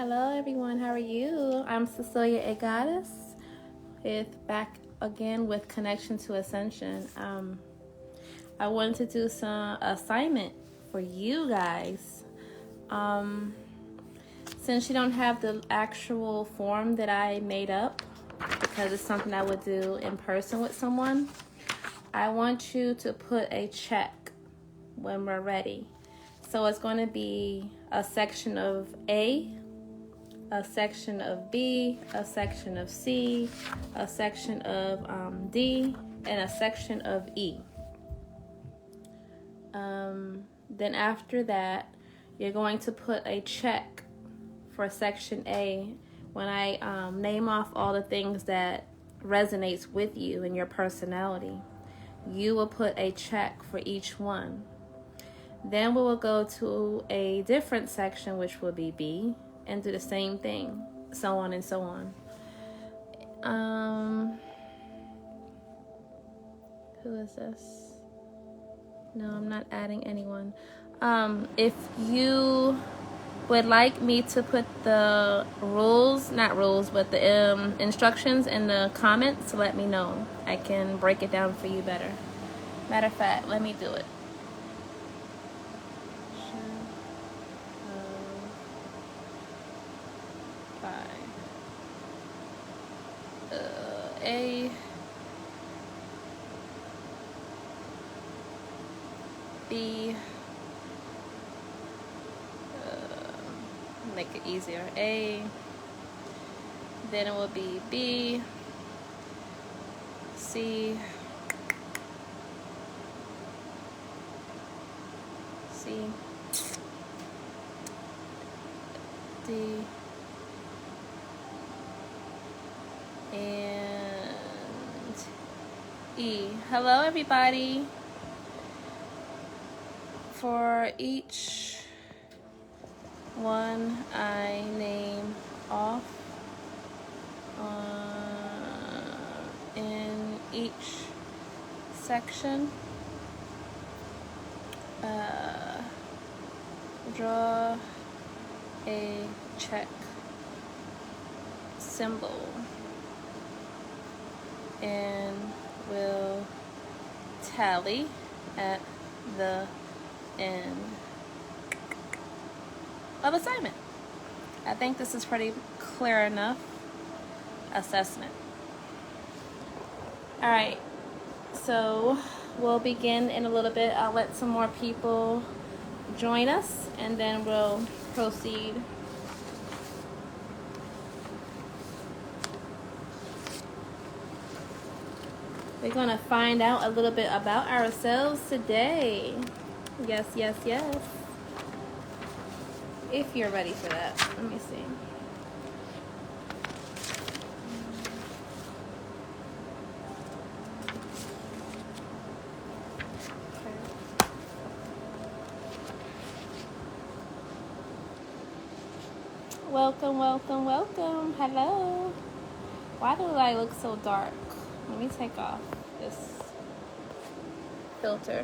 Hello everyone, how are you? I'm CeciliaAgoddess back again with Connection to Ascension. I wanted to do some assignment for you guys. Since you don't have the actual form that I made up, because it's something I would do in person with someone, I want you to put a check when we're ready. So it's going to be a section of A, a section of B, a section of C, a section of D, and a section of E. Then after that, you're going to put a check for section A when I name off all the things that resonates with you and your personality. You will put a check for each one. Then we will go to a different section, which will be B, and do the same thing, so on and so on. Who is this? No, I'm not adding anyone. If you would like me to put the but the instructions in the comments, let me know. I can break it down for you better. Matter of fact, let me do it. A, B, make it easier, A, then it will be B, C, D, and E. Hello everybody. For each one I name off in each section, draw a check symbol and will tally at the end of assignment. I think this is pretty clear enough assessment. All right, so we'll begin in a little bit. I'll let some more people join us and then we'll proceed. We're gonna find out a little bit about ourselves today. Yes, yes, yes. If you're ready for that. Let me see. Okay. Welcome, welcome, welcome. Hello. Why do I look so dark? Let me take off this filter.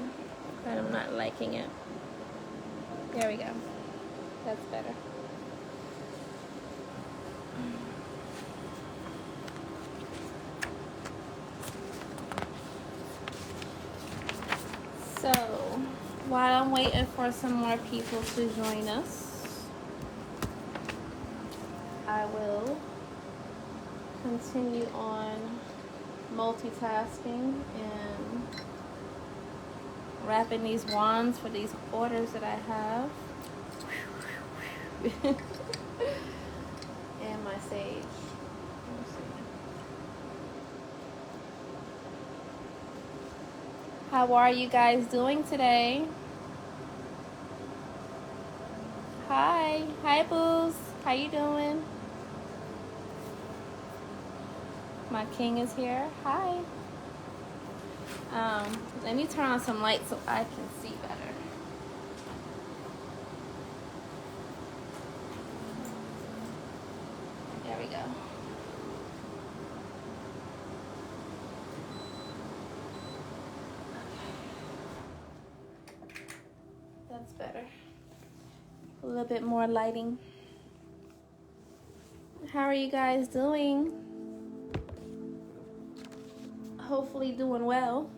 I'm not liking it. There we go. That's better. So, while I'm waiting for some more people to join us, I will continue on multitasking and wrapping these wands for these orders that I have. And my sage. How are you guys doing today? Hi booze. How you doing? My king is here. Hi. Let me turn on some lights so I can see better. There we go. Okay. That's better. A little bit more lighting. How are you guys doing? Hopefully doing well.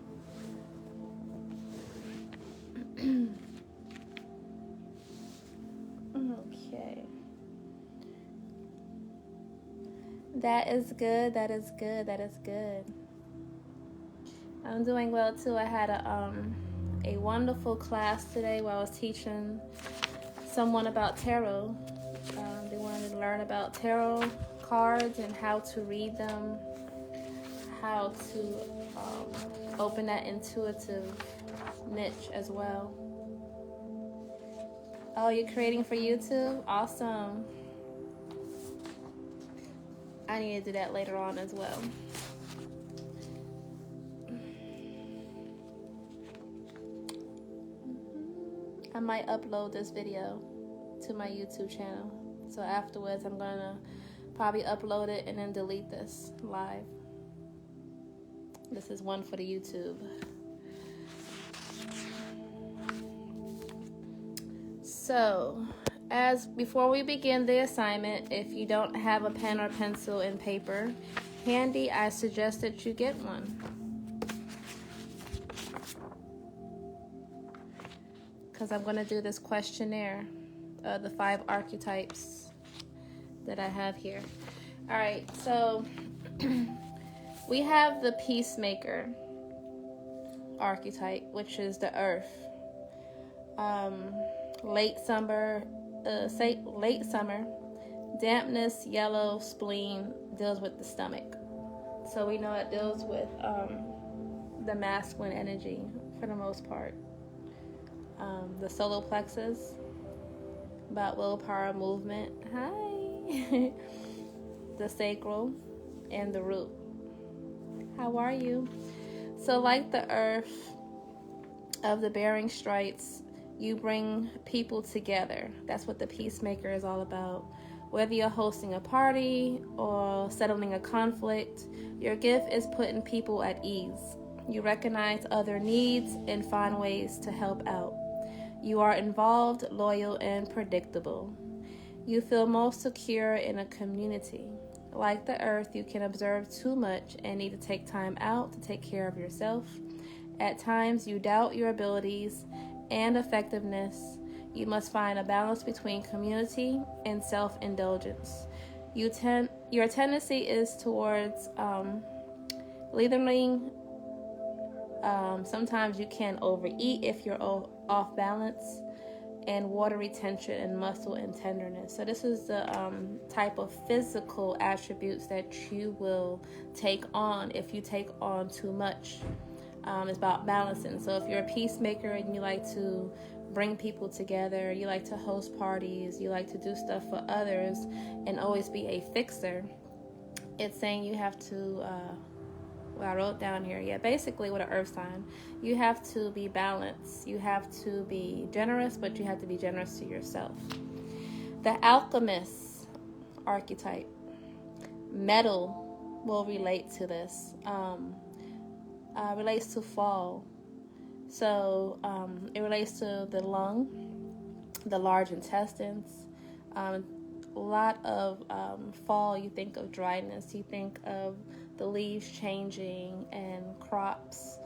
Okay. That is good. That is good. That is good. I'm doing well too. I had a wonderful class today where I was teaching someone about tarot. They wanted to learn about tarot cards and how to read them, how to open that intuitive niche as well. Oh, you're creating for YouTube? Awesome. I need to do that later on as well. I might upload this video to my YouTube channel. So afterwards, I'm going to probably upload it and then delete this live. This is one for the YouTube. So, before we begin the assignment, if you don't have a pen or pencil and paper handy, I suggest that you get one. Because I'm going to do this questionnaire, the 5 archetypes that I have here. All right, so we have the peacemaker archetype, which is the earth. Late summer, dampness, yellow, spleen, deals with the stomach. So we know it deals with the masculine energy for the most part. The solar plexus, about willpower, movement. Hi. The sacral and the root. How are you? So like the earth of the Bering Straits, you bring people together. That's what the peacemaker is all about. Whether you're hosting a party or settling a conflict, your gift is putting people at ease. You recognize other needs and find ways to help out. You are involved, loyal, and predictable. You feel most secure in a community. Like the earth, you can observe too much and need to take time out to take care of yourself. At times, you doubt your abilities and effectiveness. You must find a balance between community and self-indulgence. Your tendency is towards leathering. Sometimes you can overeat if you're off balance, and water retention and muscle and tenderness. So this is the type of physical attributes that you will take on if you take on too much. It's about balancing. So if you're a peacemaker and you like to bring people together, you like to host parties, you like to do stuff for others and always be a fixer, it's saying you have to I wrote down here, basically with an earth sign, you have to be balanced. You have to be generous, but you have to be generous to yourself. The alchemist archetype, metal will relate to this. Relates to fall. So it relates to the lung, the large intestines. A lot of fall, you think of dryness, you think of the leaves changing and crops.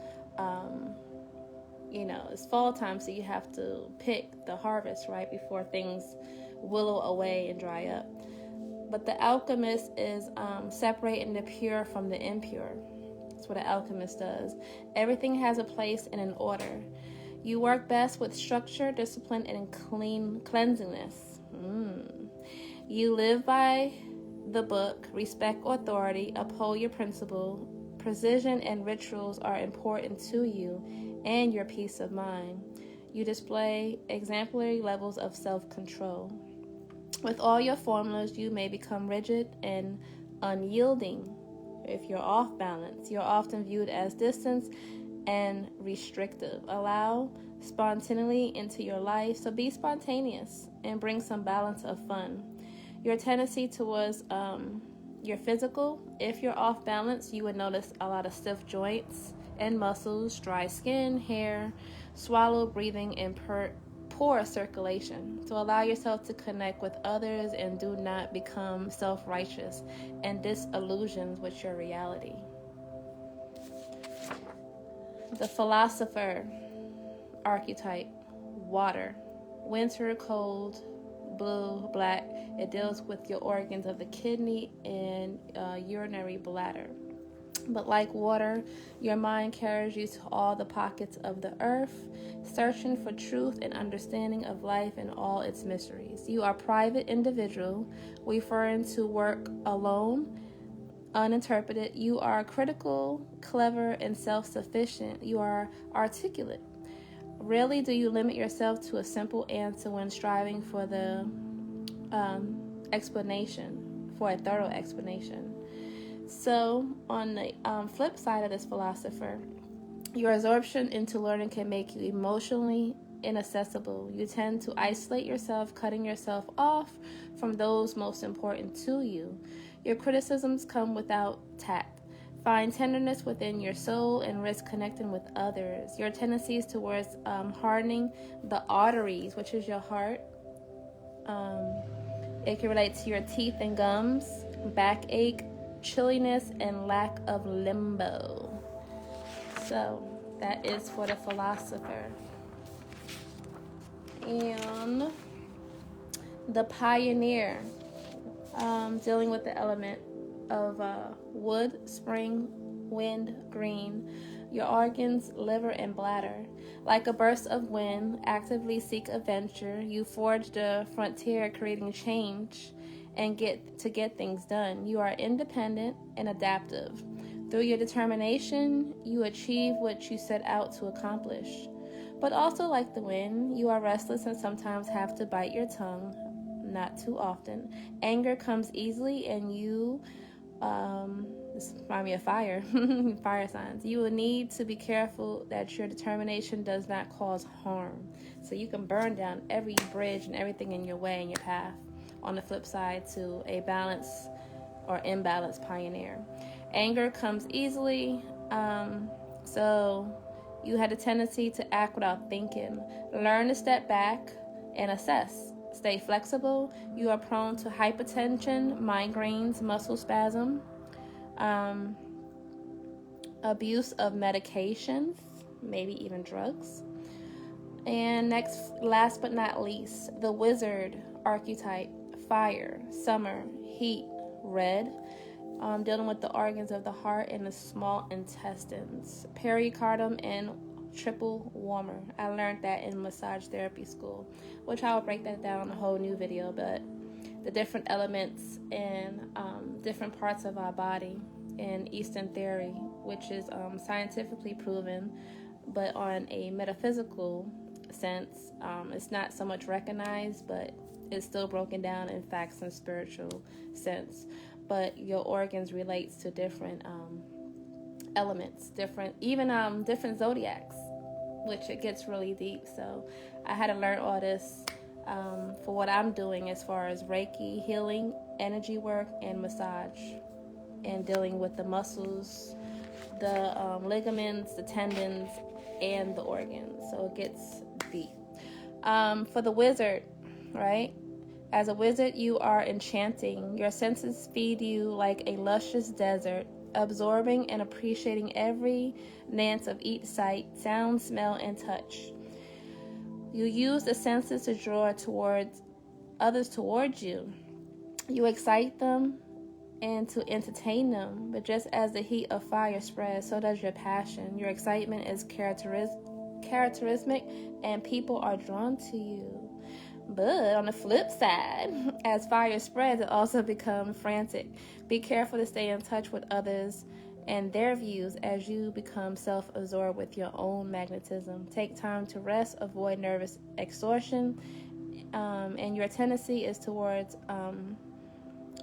It's fall time, so you have to pick the harvest right before things willow away and dry up. But the alchemist is separating the pure from the impure. That's what an alchemist does. Everything has a place and an order. You work best with structure, discipline, and cleanliness. You live by the book, respect authority, uphold your principle. Precision and rituals are important to you and your peace of mind. You display exemplary levels of self-control. With all your formulas, you may become rigid and unyielding. If you're off balance, you're often viewed as distant and restrictive. Allow spontaneity into your life, so be spontaneous and bring some balance of fun. Your tendency towards your physical, if you're off balance, you would notice a lot of stiff joints and muscles, dry skin, hair, swallow, breathing, and poor circulation. So allow yourself to connect with others and do not become self-righteous and disillusioned with your reality. The philosopher archetype, water, winter, cold, blue, black. It deals with your organs of the kidney and urinary bladder. But like water, your mind carries you to all the pockets of the earth, searching for truth and understanding of life and all its mysteries. You are a private individual, referring to work alone, uninterpreted. You are critical, clever, and self-sufficient. You are articulate. Rarely do you limit yourself to a simple answer when striving for the explanation, for a thorough explanation. So, on the flip side of this philosopher, your absorption into learning can make you emotionally inaccessible. You tend to isolate yourself, cutting yourself off from those most important to you. Your criticisms come without tact. Find tenderness within your soul and risk connecting with others. Your tendencies towards hardening the arteries, which is your heart. It can relate to your teeth and gums, backache, chilliness, and lack of limbo. So that is for the philosopher. And the pioneer, dealing with the element of wood, spring, wind, green. Your organs, liver, and bladder. Like a burst of wind, actively seek adventure. You forge the frontier, creating change and get things done. You are independent and adaptive. Through your determination, you achieve what you set out to accomplish. But also like the wind, you are restless and sometimes have to bite your tongue, not too often. Anger comes easily and you, this reminds me of fire, fire signs. You will need to be careful that your determination does not cause harm. So you can burn down every bridge and everything in your way, in your path. On the flip side to a balanced or imbalanced pioneer. Anger comes easily, so you had a tendency to act without thinking. Learn to step back and assess. Stay flexible. You are prone to hypertension, migraines, muscle spasm, abuse of medications, maybe even drugs. And last but not least, the wizard archetype. Fire, summer, heat, red, dealing with the organs of the heart and the small intestines, pericardium, and triple warmer. I learned that in massage therapy school, which I will break that down in a whole new video, but the different elements in different parts of our body in Eastern theory, which is scientifically proven, but on a metaphysical sense, it's not so much recognized, but it's still broken down in facts and spiritual sense. But your organs relates to different elements, different zodiacs, which it gets really deep. So I had to learn all this for what I'm doing as far as Reiki, healing, energy work, and massage, and dealing with the muscles, the ligaments, the tendons, and the organs. So it gets deep. For the wizard, right? As a wizard, you are enchanting. Your senses feed you like a luscious desert, absorbing and appreciating every nuance of each sight, sound, smell, and touch. You use the senses to draw others towards you. You excite them and to entertain them, but just as the heat of fire spreads, so does your passion. Your excitement is characteristic, and people are drawn to you. But on the flip side, as fire spreads, it also becomes frantic. Be careful to stay in touch with others and their views as you become self-absorbed with your own magnetism. Take time to rest, avoid nervous exhaustion, and your tendency is towards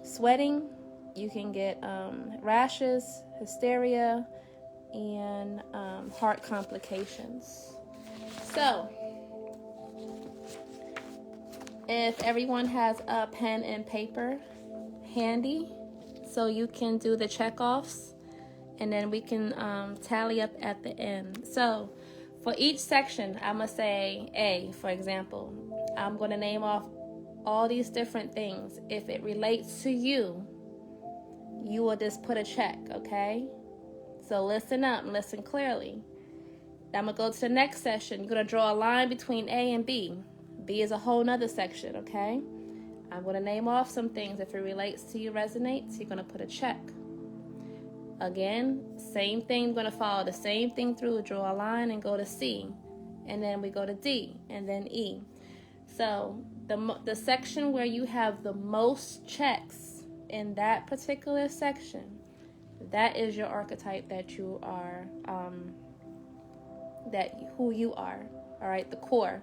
sweating. You can get rashes, hysteria, and heart complications. So, if everyone has a pen and paper handy, so you can do the checkoffs, and then we can tally up at the end. So, For each section, I'm going to say A, for example. I'm going to name off all these different things. If it relates to you, you will just put a check, okay? So listen up and listen clearly. I'm going to go to the next section. You're going to draw a line between A and B. B is a whole nother section, okay? I'm going to name off some things. If it relates to you, resonates, you're going to put a check. Again, same thing. We're going to follow the same thing through. Draw a line and go to C. And then we go to D and then E. So the section where you have the most checks in that particular section, that is your archetype that you are, who you are, all right, the core.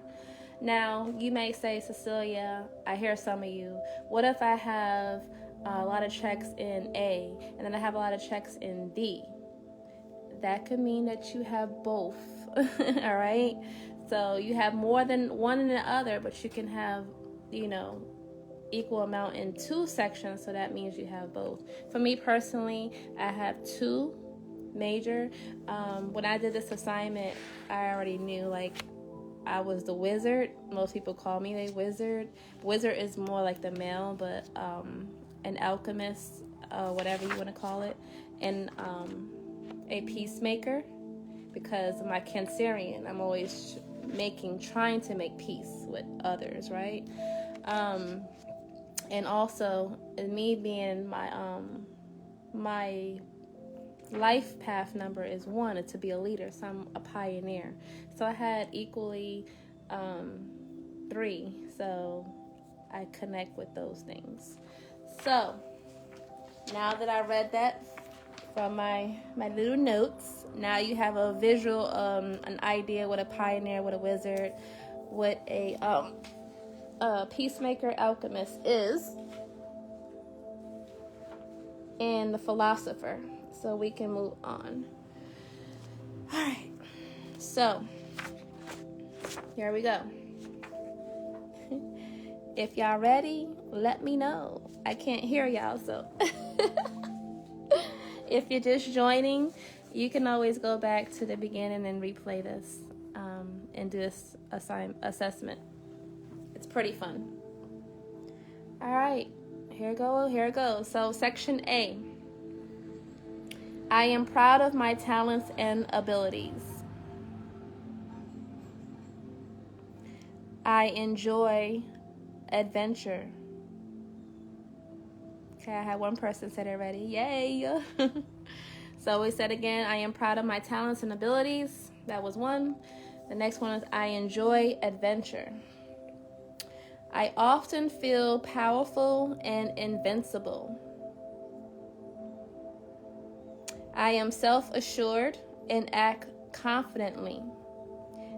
Now, you may say, Cecilia, I hear some of you, what if I have a lot of checks in A and then I have a lot of checks in D? That could mean that you have both, all right? So you have more than one in the other, but you can have, equal amount in two sections, so that means you have both. For me personally, I have two major. When I did this assignment, I already knew, I was the wizard. Most people call me the wizard. Wizard is more like the male, but an alchemist, whatever you want to call it, and a peacemaker, because of my Cancerian. I'm always trying to make peace with others, right? And also, me being my life path number is 1, to be a leader, so I'm a pioneer. So I had equally 3, so I connect with those things. So now that I read that from my little notes, now you have a visual, an idea what a pioneer, what a wizard, what a peacemaker, alchemist is, and the philosopher. So we can move on. All right. So here we go. If y'all ready, let me know. I can't hear y'all, so if you're just joining, you can always go back to the beginning and replay this and do this assessment. It's pretty fun. All right, here it goes. So section A. I am proud of my talents and abilities. I enjoy adventure. Okay, I had one person said it already. Yay! So we said again, I am proud of my talents and abilities. That was one. The next one is I enjoy adventure. I often feel powerful and invincible. I am self-assured and act confidently.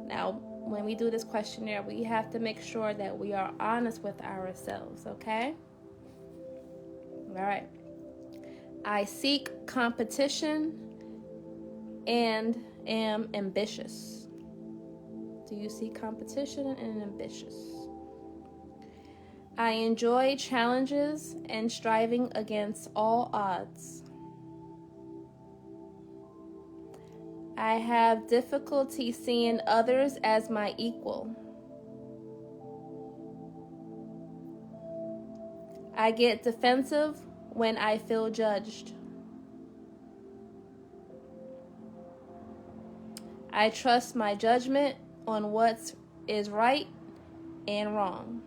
Now, when we do this questionnaire, we have to make sure that we are honest with ourselves, okay? All right. I seek competition and am ambitious. Do you seek competition and ambitious? I enjoy challenges and striving against all odds. I have difficulty seeing others as my equal. I get defensive when I feel judged. I trust my judgment on what is right and wrong.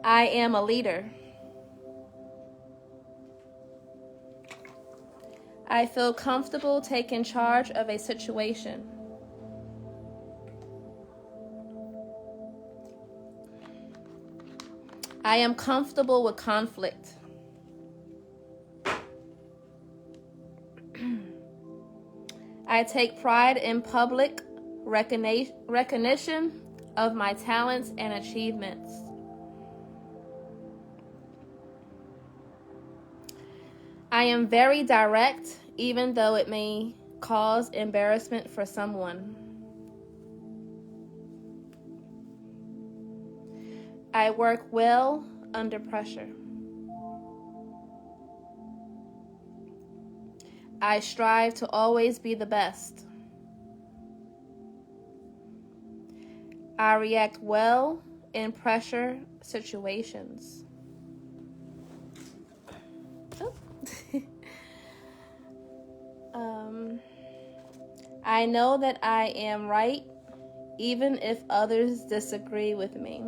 I am a leader. I feel comfortable taking charge of a situation. I am comfortable with conflict. I take pride in public recognition of my talents and achievements. I am very direct, even though it may cause embarrassment for someone. I work well under pressure. I strive to always be the best. I react well in pressure situations. Oh. I know that I am right, even if others disagree with me.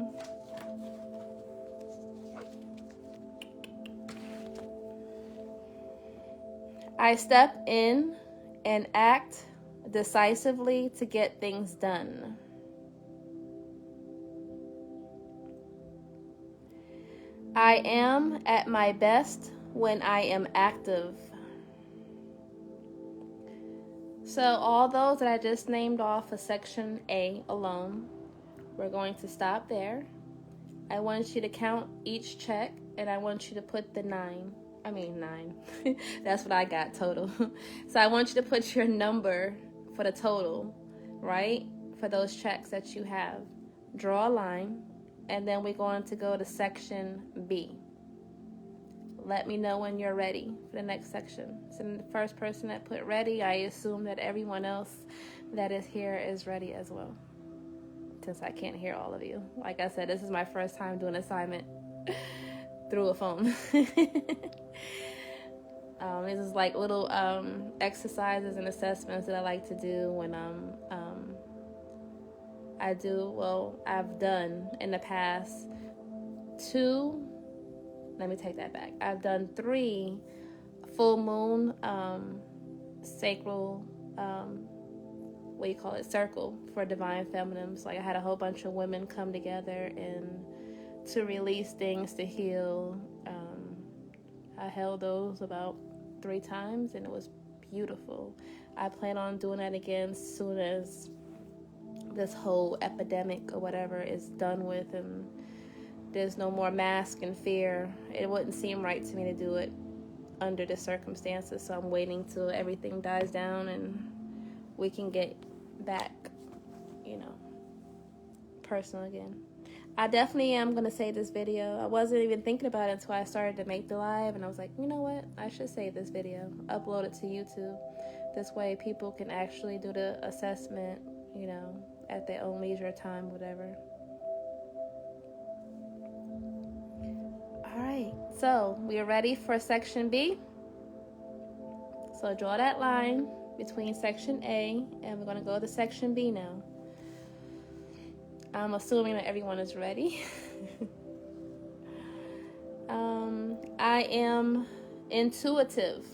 I step in and act decisively to get things done. I am at my best when I am active. So all those that I just named off for section A alone, we're going to stop there. I want you to count each check, and I want you to put the 9. That's what I got total. So I want you to put your number for the total, right? For those checks that you have. Draw a line, and then we're going to go to section B. Let me know when you're ready for the next section. So the first person that put ready, I assume that everyone else that is here is ready as well, since I can't hear all of you. Like I said, this is my first time doing assignment through a phone. This is like little exercises and assessments that I like to do when I've done in the past 2. Let me take that back. I've done 3 full moon sacral, circle for divine feminines. Like I had a whole bunch of women come together and to release things, to heal. I held those about 3 times, and it was beautiful. I plan on doing that again as soon as this whole epidemic or whatever is done with, and there's no more mask and fear. It wouldn't seem right to me to do it under the circumstances, so I'm waiting till everything dies down and we can get back, personal again. I definitely am going to save this video. I wasn't even thinking about it until I started to make the live, and I was like, you know what? I should save this video, upload it to YouTube. This way people can actually do the assessment, at their own leisure time, whatever. All right, so we are ready for section B. So draw that line between section A, and we're going to go to section B now. I'm assuming that everyone is ready. I am intuitive.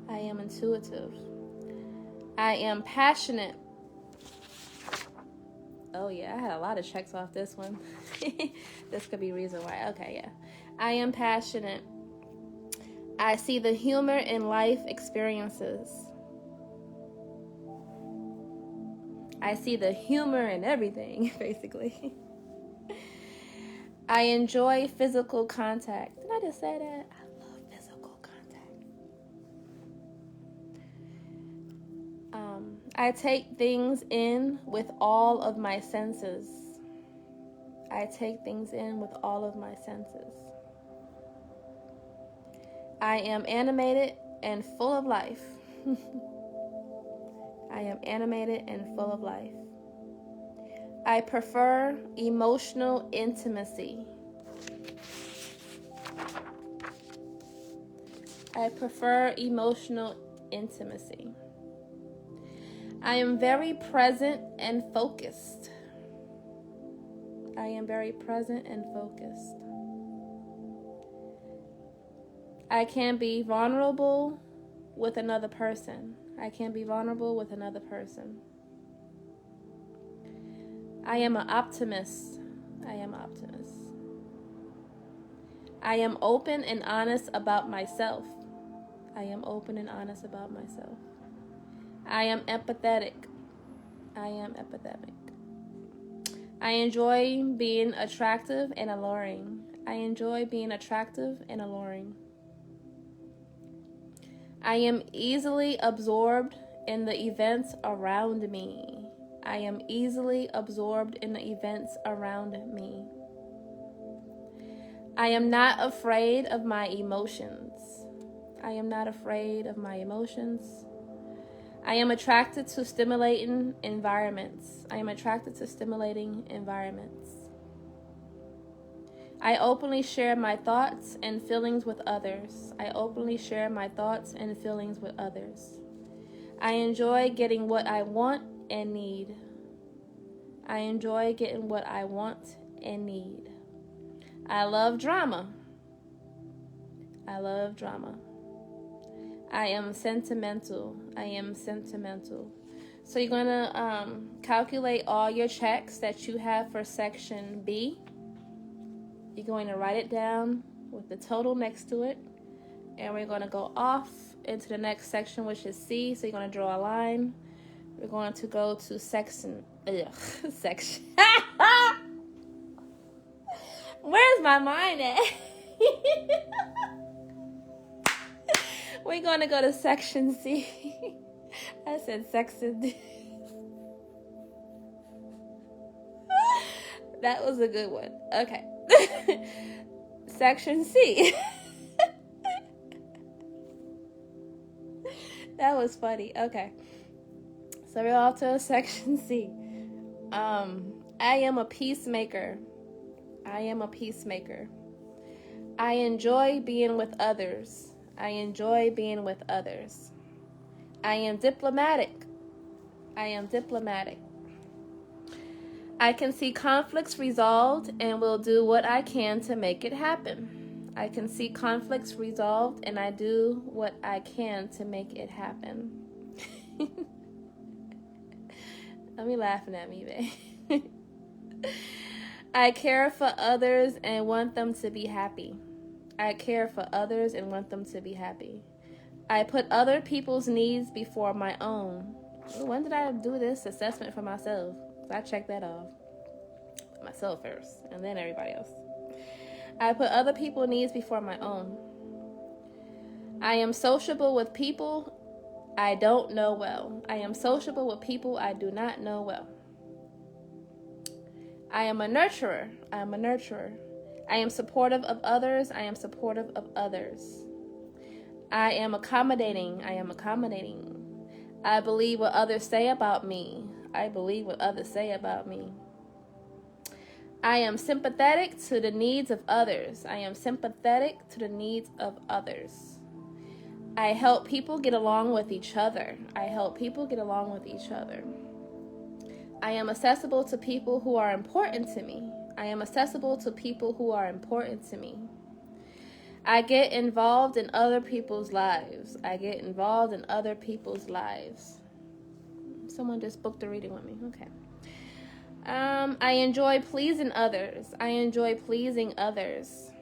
I am intuitive. I am passionate. Oh yeah, I had a lot of checks off this one. This could be reason why. Okay, yeah. I am passionate. I see the humor in life experiences. I see the humor in everything, basically. I enjoy physical contact. Did I just say that? I love physical contact. I take things in with all of my senses. I take things in with all of my senses. I am animated and full of life. I am animated and full of life. I prefer emotional intimacy. I prefer emotional intimacy. I am very present and focused. I am very present and focused. I can be vulnerable with another person. I can be vulnerable with another person. I am an optimist. I am an optimist. I am open and honest about myself. I am open and honest about myself. I am empathetic. I am empathetic. I enjoy being attractive and alluring. I enjoy being attractive and alluring. I am easily absorbed in the events around me. I am easily absorbed in the events around me. I am not afraid of my emotions. I am not afraid of my emotions. I am attracted to stimulating environments. I am attracted to stimulating environments. I openly share my thoughts and feelings with others. I openly share my thoughts and feelings with others. I enjoy getting what I want and need. I enjoy getting what I want and need. I love drama. I love drama. I am sentimental. I am sentimental. So you're going to calculate all your checks that you have for section B. You're going to write it down with the total next to it. And we're going to go off into the next section, which is C. So you're going to draw a line. We're going to go to section. Where's my mind at? We're going to go to section C. I said section D. That was a good one. Okay. Section C. That was funny. Okay. So we're off to section C. I am a peacemaker. I am a peacemaker. I enjoy being with others. I enjoy being with others. I am diplomatic. I am diplomatic. I can see conflicts resolved and will do what I can to make it happen. I can see conflicts resolved and I do what I can to make it happen. Don't be laughing at me, babe. I care for others and want them to be happy. I care for others and want them to be happy. I put other people's needs before my own. When did I do this assessment for myself? I checked that off. Myself first, and then everybody else. I put other people's needs before my own. I am sociable with people I don't know well. I am sociable with people I do not know well. I am a nurturer. I am a nurturer. I am supportive of others. I am supportive of others. I am accommodating. I am accommodating. I believe what others say about me. I believe what others say about me. I am sympathetic to the needs of others. I am sympathetic to the needs of others. I help people get along with each other. I help people get along with each other. I am accessible to people who are important to me. I am accessible to people who are important to me. I get involved in other people's lives. I get involved in other people's lives. Someone just booked a reading with me. Okay. I enjoy pleasing others. I enjoy pleasing others.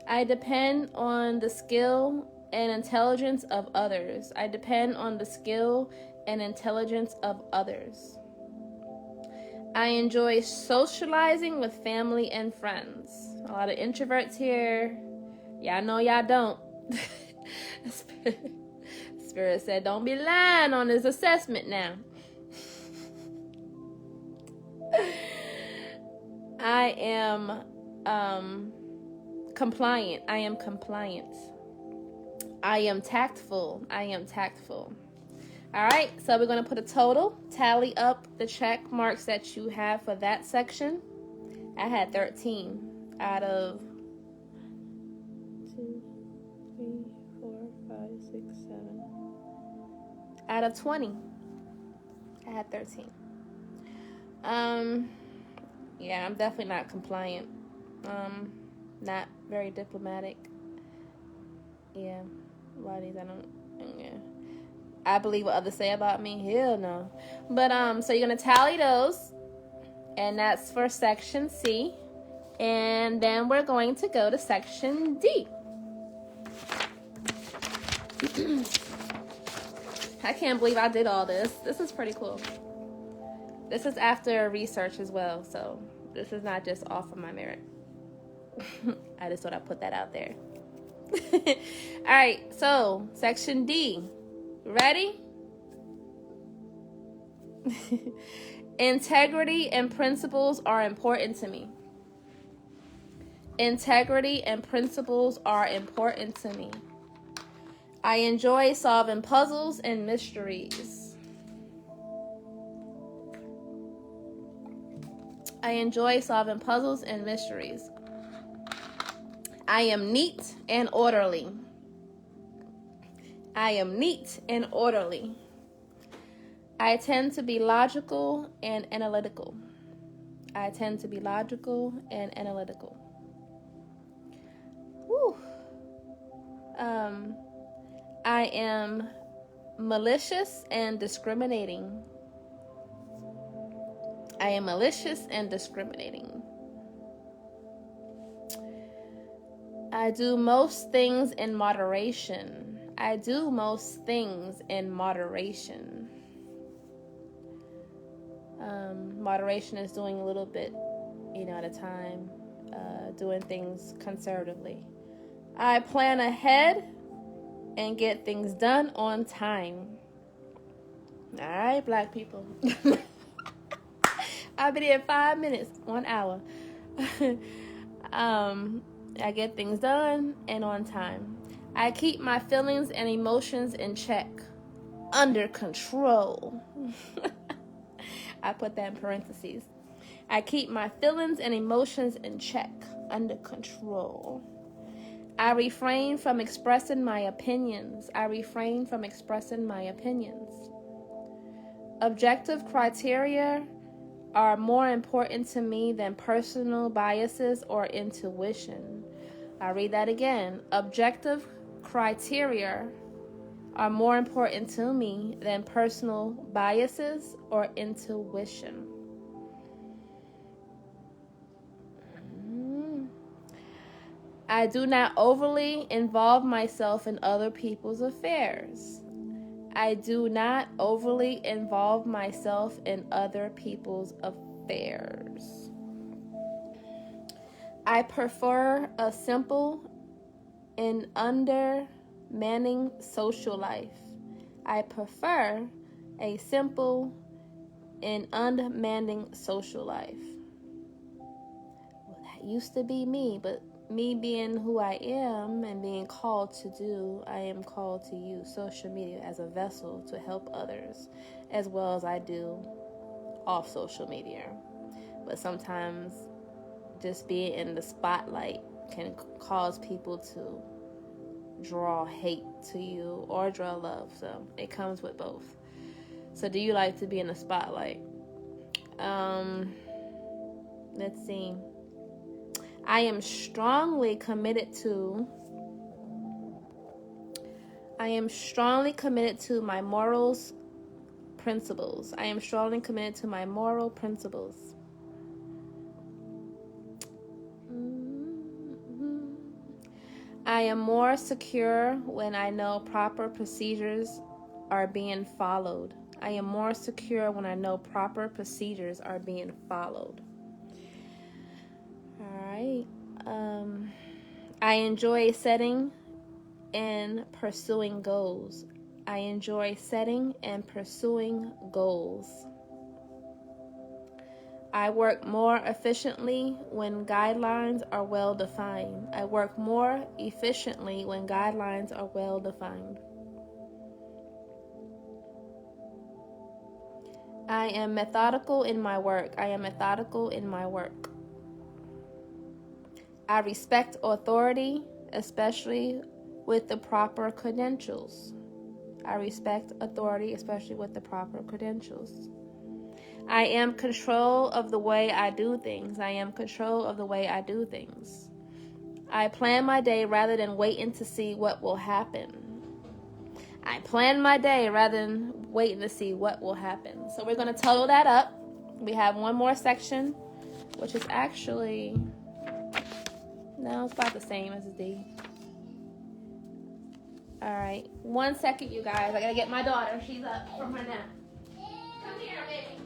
I depend on the skill and intelligence of others. I depend on the skill and intelligence of others. I enjoy socializing with family and friends. A lot of introverts here. Y'all know y'all don't. Spirit said, don't be lying on this assessment now. I am compliant. I am compliant. I am tactful. I am tactful. All right, so we're going to put a total, tally up the check marks that you have for that section. I had 13 out of 2, 3, 4, 5, 6, 7. Out of 20, I had 13. Yeah, I'm definitely not compliant. Not very diplomatic. Yeah, a lot of these I don't, yeah. I believe what others say about me. Hell no. But, so you're going to tally those. And that's for section C. And then we're going to go to section D. I can't believe I did all this. This is pretty cool. This is after research as well. So this is not just off of my merit. I just thought I'd put that out there. All right. So section D. Ready? Integrity and principles are important to me. Integrity and principles are important to me. I enjoy solving puzzles and mysteries. I enjoy solving puzzles and mysteries. I am neat and orderly. I am neat and orderly. I tend to be logical and analytical. I tend to be logical and analytical. Whew. I am malicious and discriminating. I am malicious and discriminating. I do most things in moderation. I do most things in moderation. Moderation is doing a little bit, at a time, doing things conservatively. I plan ahead and get things done on time. All right, Black people. I'll be there in 5 minutes, 1 hour. I get things done and on time. I keep my feelings and emotions in check, under control. I put that in parentheses. I keep my feelings and emotions in check, under control. I refrain from expressing my opinions. I refrain from expressing my opinions. Objective criteria are more important to me than personal biases or intuition. I'll read that again. Objective criteria are more important to me than personal biases or intuition. I do not overly involve myself in other people's affairs. I do not overly involve myself in other people's affairs. I prefer a simple and unmanning social life. I prefer a simple and unmanning social life. Well, that used to be me, but me being who I am and being called to do, I am called to use social media as a vessel to help others, as well as I do off social media. But sometimes just being in the spotlight can cause people to draw hate to you or draw love. So it comes with both. So do you like to be in the spotlight? Let's see. I am strongly committed to my morals, principles. I am strongly committed to my moral principles. I am more secure when I know proper procedures are being followed. I am more secure when I know proper procedures are being followed. Alright. I enjoy setting and pursuing goals. I enjoy setting and pursuing goals. I work more efficiently when guidelines are well defined. I work more efficiently when guidelines are well defined. I am methodical in my work. I am methodical in my work. I respect authority, especially with the proper credentials. I respect authority, especially with the proper credentials. I am control of the way I do things. I am control of the way I do things. I plan my day rather than waiting to see what will happen. I plan my day rather than waiting to see what will happen. So we're going to total that up. We have one more section, which is actually, no, it's about the same as D. All right. 1 second, you guys. I got to get my daughter. She's up from her nap. Come here, baby.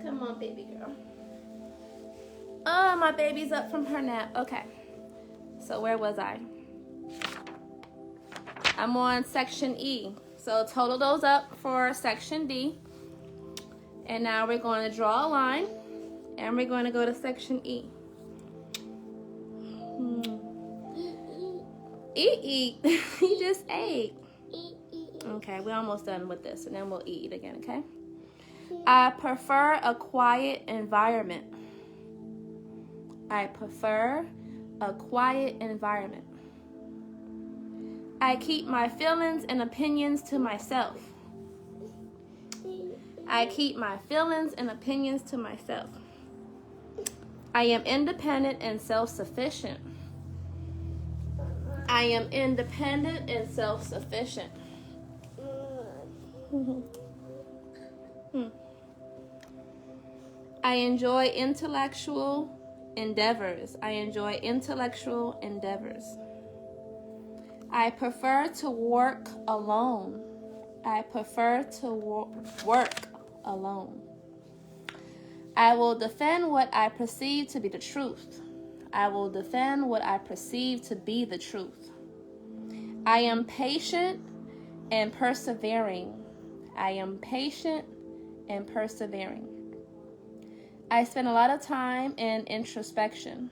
Come on, baby girl. Oh, my baby's up from her nap. Okay. So where was I? I'm on section E. So total those up for section D. And now we're going to draw a line. And we're going to go to section E. Eat. You just ate. Okay, we're almost done with this. And then we'll eat again, okay? I prefer a quiet environment. I prefer a quiet environment. I keep my feelings and opinions to myself. I keep my feelings and opinions to myself. I am independent and self-sufficient. I am independent and self-sufficient. I enjoy intellectual endeavors. I enjoy intellectual endeavors. I prefer to work alone. I prefer to work alone. I will defend what I perceive to be the truth. I will defend what I perceive to be the truth. I am patient and persevering. I am patient and persevering. I spend a lot of time in introspection.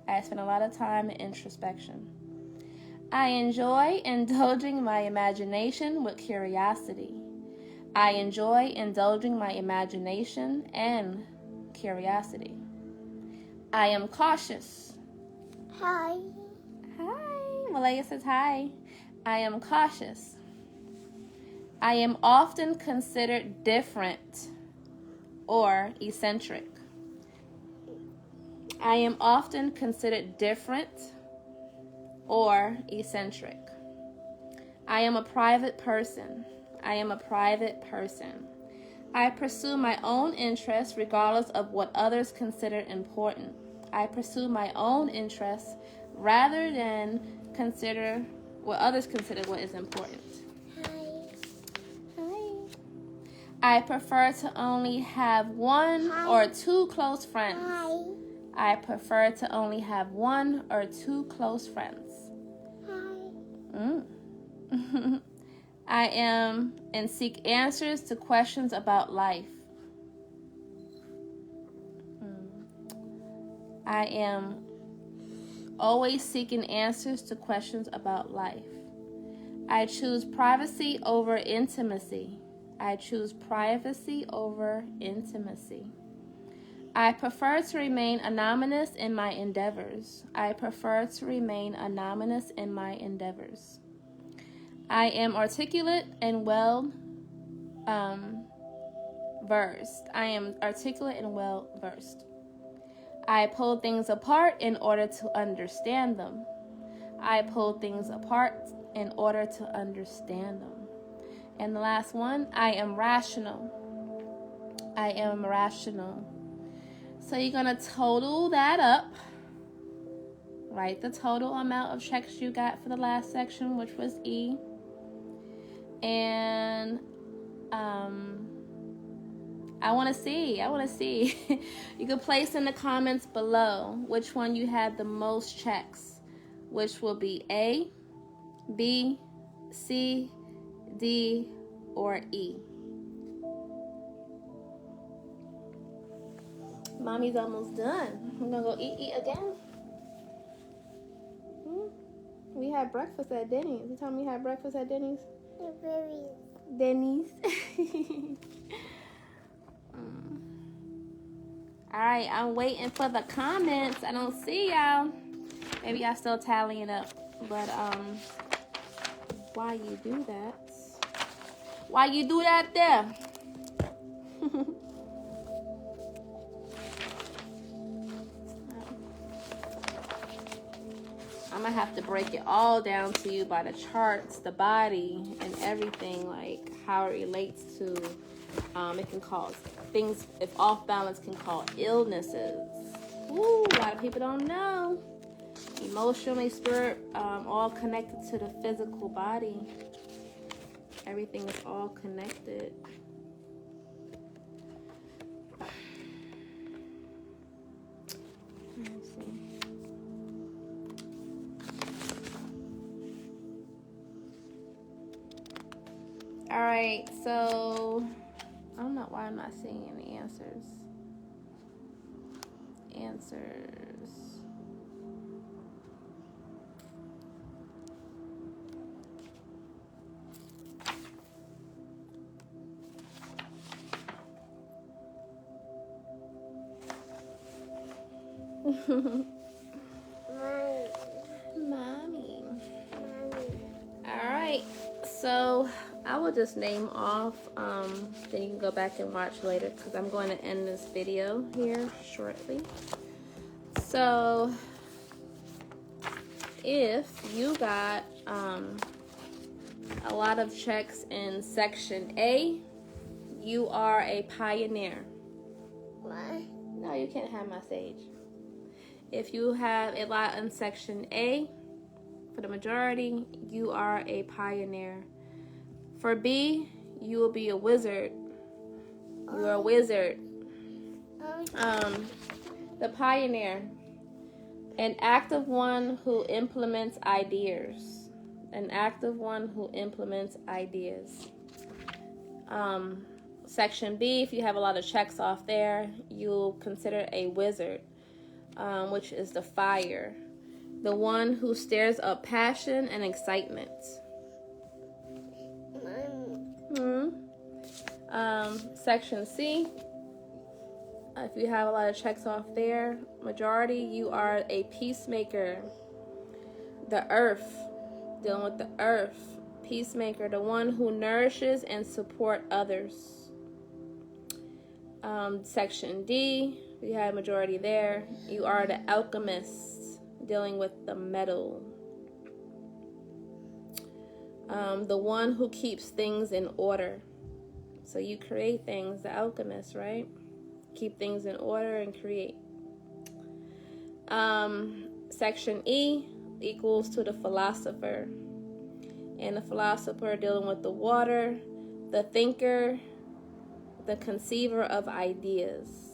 I spend a lot of time in introspection. I enjoy indulging my imagination with curiosity. I enjoy indulging my imagination and curiosity. I am cautious. Hi. Hi. Malaya says hi. I am cautious. I am often considered different or eccentric. I am often considered different or eccentric. I am a private person. I am a private person. I pursue my own interests regardless of what others consider important. I pursue my own interests rather than consider what others consider what is important. Hi. I prefer to only have one or two close friends. Hi. I prefer to only have one or two close friends. I am and seek answers to questions about life. I am always seeking answers to questions about life. I choose privacy over intimacy. I choose privacy over intimacy. I prefer to remain anonymous in my endeavors. I prefer to remain anonymous in my endeavors. I am articulate and well versed. I am articulate and well versed. I pull things apart in order to understand them. I pull things apart in order to understand them. And the last one, I am rational. I am rational. So you're going to total that up. Write the total amount of checks you got for the last section, which was E. And I want to see. You can place in the comments below which one you had the most checks, which will be A, B, C, D, or E. Mommy's almost done. I'm going to go eat again. We had breakfast at Denny's. You told me you had breakfast at Denny's? Denny's. Alright, I'm waiting for the comments. I don't see y'all. Maybe y'all still tallying up. But, why you do that? Why you do that there? I'm gonna have to break it all down to you by the charts, the body, and everything, like how it relates to, it can cause things, if off balance, can cause illnesses. Ooh, a lot of people don't know. Emotionally, spirit, all connected to the physical body. Everything is all connected. Let's see. All right, so I don't know why I'm not seeing any answers. Mommy. All right, so I will just name off, then you can go back and watch later because I'm going to end this video here shortly. So if you got a lot of checks in section A, you are a pioneer. What? No, you can't have my sage. If you have a lot in section A, for the majority, you are a pioneer. For B, you will be a wizard. You're a wizard. The pioneer, an active one who implements ideas. An active one who implements ideas. Section B, if you have a lot of checks off there, you'll consider a wizard, which is the fire. The one who stirs up passion and excitement. Section C, if you have a lot of checks off there, majority, you are a peacemaker. The earth, dealing with the earth. Peacemaker, the one who nourishes and support others. Section D, you have majority there. You are the alchemist, dealing with the metal. The one who keeps things in order. So you create things, the alchemist, right? Keep things in order and create. Section E equals to the philosopher. And the philosopher dealing with the water, the thinker, the conceiver of ideas.